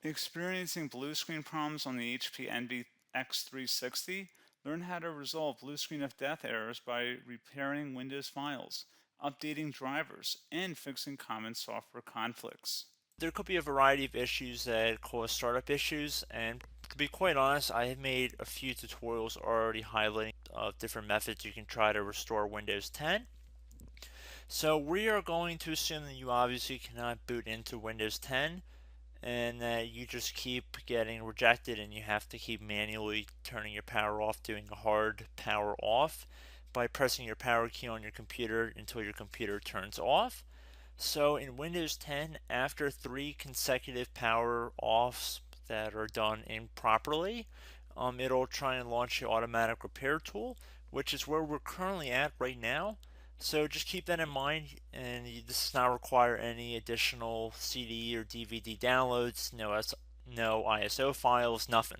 Experiencing blue screen problems on the HP Envy X360? Learn how to resolve blue screen of death errors by repairing Windows files, updating drivers, and fixing common software conflicts. There could be a variety of issues that cause startup issues, and to be quite honest, I have made a few tutorials already highlighting different methods you can try to restore Windows 10. So we are going to assume that you obviously cannot boot into Windows 10 and that you just keep getting rejected and you have to keep manually turning your power off, doing a hard power off by pressing your power key on your computer until your computer turns off. So in Windows 10, after 3 consecutive power offs that are done improperly, it'll try and launch the automatic repair tool, which is where we're currently at right now. So just keep that in mind, and this does not require any additional CD or DVD downloads, no ISO files, nothing.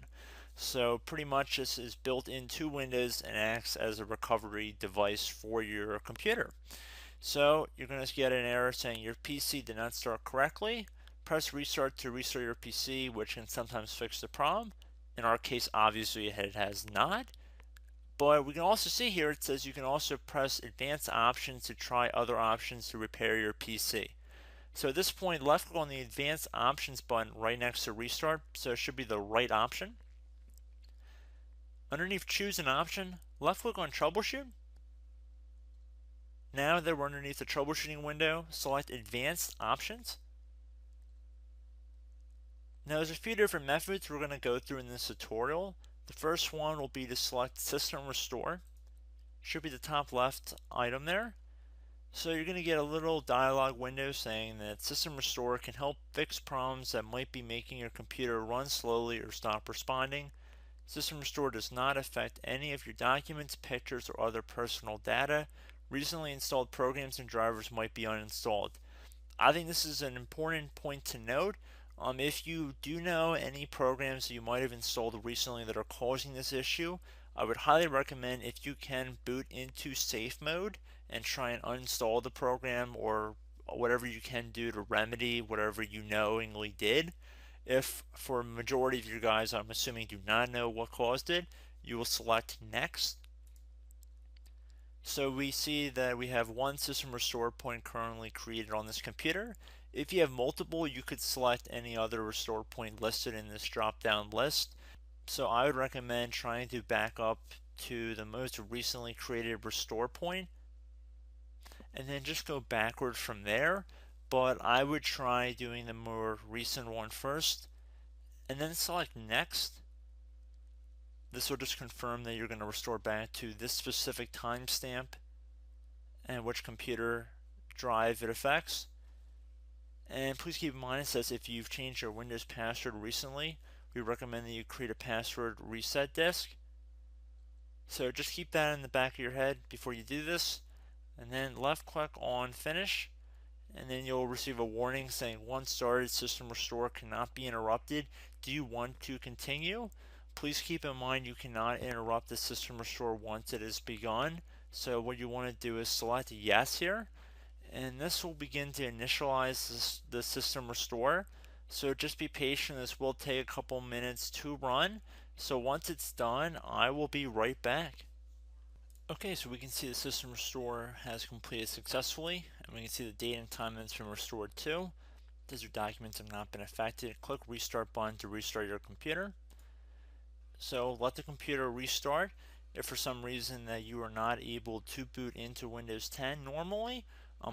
So pretty much this is built into Windows and acts as a recovery device for your computer. So you're going to get an error saying your PC did not start correctly. Press restart to restart your PC, which can sometimes fix the problem. In our case, obviously it has not. But we can also see here it says you can also press advanced options to try other options to repair your PC. So at this point, left click on the advanced options button right next to restart, so it should be the right option. Underneath choose an option, left click on troubleshoot. Now that we're underneath the troubleshooting window, select advanced options. Now there's a few different methods we're going to go through in this tutorial. The first one will be to select system restore. Should be the top left item there. So you're going to get a little dialog window saying that System Restore can help fix problems that might be making your computer run slowly or stop responding. System Restore does not affect any of your documents, pictures, or other personal data. Recently installed programs and drivers might be uninstalled. I think this is an important point to note. If you do know any programs that you might have installed recently that are causing this issue, I would highly recommend if you can boot into safe mode and try and uninstall the program or whatever you can do to remedy whatever you knowingly did. If for a majority of you guys, I'm assuming do not know what caused it, you will select next. So we see that we have one system restore point currently created on this computer. If you have multiple, you could select any other restore point listed in this drop down list. So I would recommend trying to back up to the most recently created restore point and then just go backwards from there. But I would try doing the more recent one first and then select next. This will just confirm that you're going to restore back to this specific timestamp and which computer drive it affects. And please keep in mind it says if you've changed your Windows password recently, we recommend that you create a password reset disk. So just keep that in the back of your head before you do this, and then left click on finish, and then you'll receive a warning saying once started, system restore cannot be interrupted. Do you want to continue? Please keep in mind you cannot interrupt the system restore once it has begun. So what you want to do is select yes here, and this will begin to initialize the system restore. So just be patient, this will take a couple minutes to run. So once it's done, I will be right back. Okay, so we can see the system restore has completed successfully, and we can see the date and time that it's been restored to. These your documents have not been affected. Click restart button to restart your computer. So let the computer restart. If for some reason that you are not able to boot into Windows 10 normally,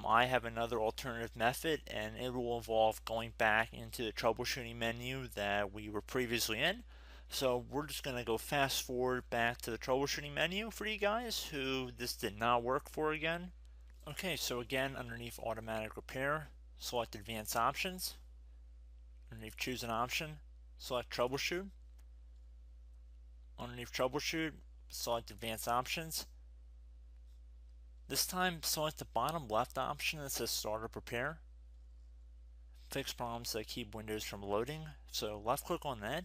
I have another alternative method, and it will involve going back into the troubleshooting menu that we were previously in. So we're just going to go fast forward back to the troubleshooting menu for you guys who this did not work for again. Okay, so again, underneath automatic repair, select advanced options. Underneath choose an option, select troubleshoot. Underneath troubleshoot, select advanced options. This time, select the bottom left option that says startup repair. Fix problems that keep Windows from loading. So left click on that.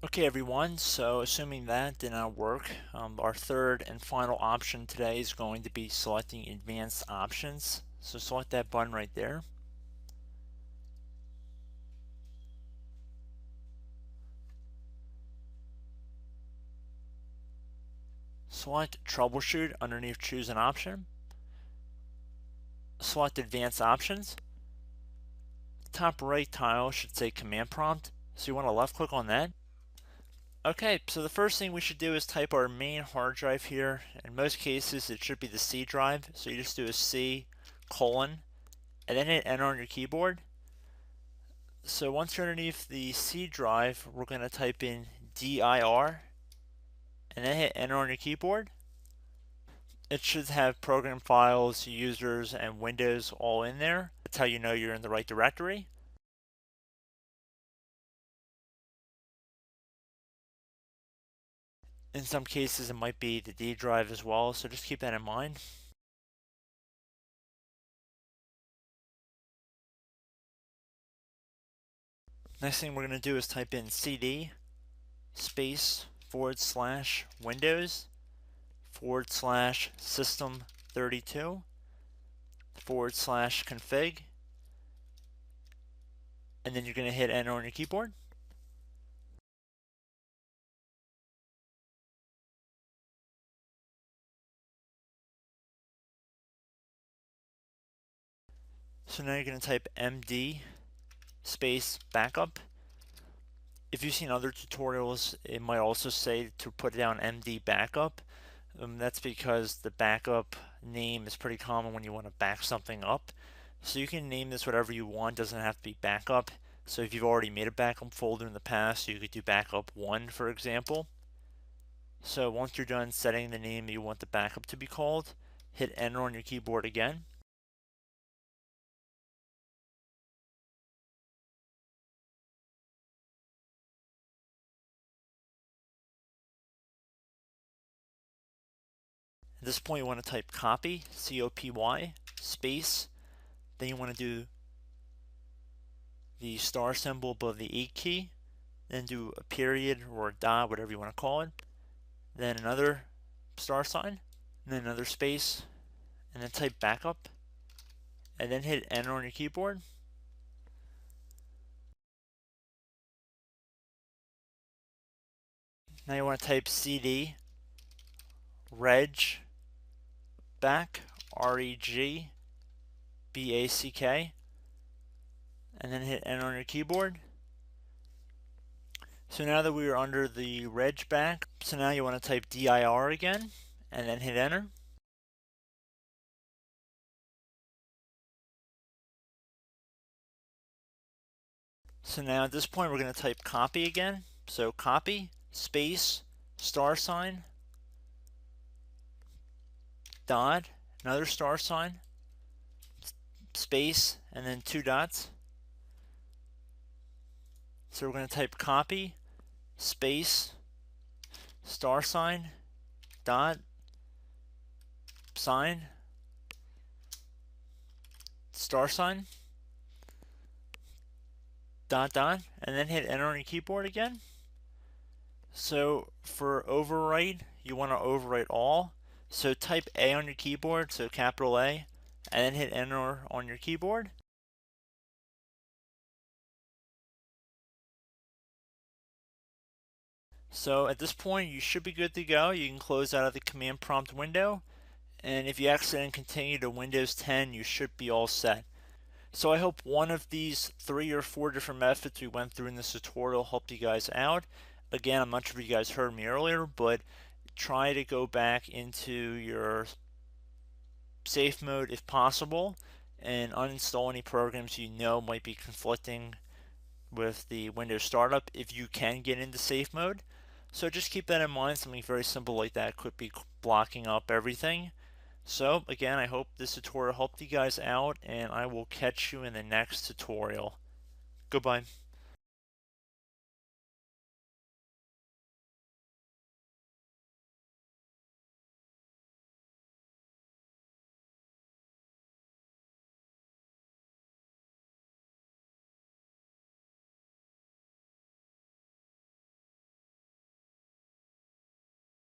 Okay everyone, so assuming that did not work, our third and final option today is going to be selecting advanced options. So select that button right there. Select troubleshoot underneath choose an option. Select advanced options. Top right tile should say command prompt, so you want to left click on that. Okay, so the first thing we should do is type our main hard drive here. In most cases it should be the C drive, so you just do a C colon and then hit enter on your keyboard. So once you're underneath the C drive, we're going to type in dir and then hit enter on your keyboard. It should have program files, users, and Windows all in there. That's how you know you're in the right directory. In some cases, it might be the D drive as well, so just keep that in mind. Next thing we're going to do is type in cd space / Windows / system 32 / config, and then you're going to hit enter on your keyboard. So now you're going to type md space backup. If you've seen other tutorials, it might also say to put down md backup. That's because the backup name is pretty common when you want to back something up. So you can name this whatever you want, doesn't have to be backup. So if you've already made a backup folder in the past, you could do backup 1, for example. So once you're done setting the name you want the backup to be called, hit enter on your keyboard again. At this point, you want to type copy, C-O-P-Y, space. Then you want to do the star symbol above the 8 key. Then do a period or a dot, whatever you want to call it. Then another star sign, and then another space, and then type backup, and then hit enter on your keyboard. Now you want to type cd reg back, REG BACK, and then hit enter on your keyboard. So now that we are under the reg back, so now you want to type dir again, and then hit enter. So now at this point we're going to type copy again. So copy, space, star sign, dot, another star sign, space, and then 2 dots. So we're going to type copy, space, star sign, dot, sign, star sign, dot, dot, and then hit enter on your keyboard again. So for overwrite, you want to overwrite all. So type A on your keyboard, so capital A, and then hit enter on your keyboard. So at this point, you should be good to go. You can close out of the command prompt window. And if you accidentally continue to Windows 10, you should be all set. So I hope one of these 3 or 4 different methods we went through in this tutorial helped you guys out. Again, I'm not sure if you guys heard me earlier, but try to go back into your safe mode if possible and uninstall any programs you know might be conflicting with the Windows startup if you can get into safe mode. So just keep that in mind. Something very simple like that could be blocking up everything. So again, I hope this tutorial helped you guys out, and I will catch you in the next tutorial. Goodbye.